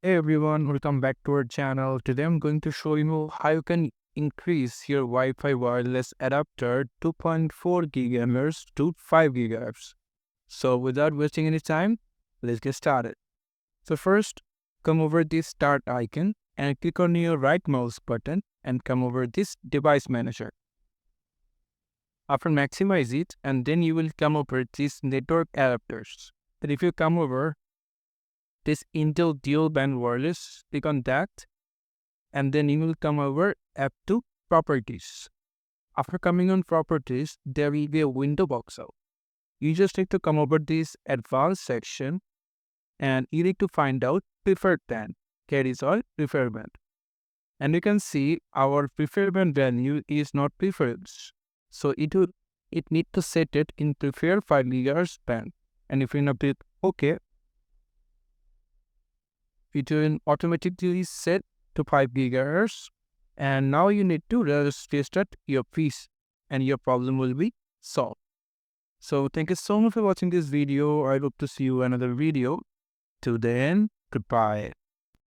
Hey everyone, welcome back to our channel. Today I'm going to show you how you can increase your Wi-Fi wireless adapter 2.4 GHz to 5 GHz. So without wasting any time, let's get started. So first, come over this start icon and click on your right mouse button and come over this device manager. After maximize it, and then you will come over this network adapters. And if you come over this Intel dual band wireless, click on that, and then you will come over app to properties. After coming on properties, there will be a window box out. You just need to come over this advanced section and you need to find out preferred band, carries all preferred band. And you can see our preferred band value is not preferred. So it need to set it in preferred 5 GHz band. And if you update OK, it will automatically set to 5 GHz. And now you need to restart your piece and your problem will be solved. So thank you so much for watching this video. I hope to see you in another video. Till then, goodbye.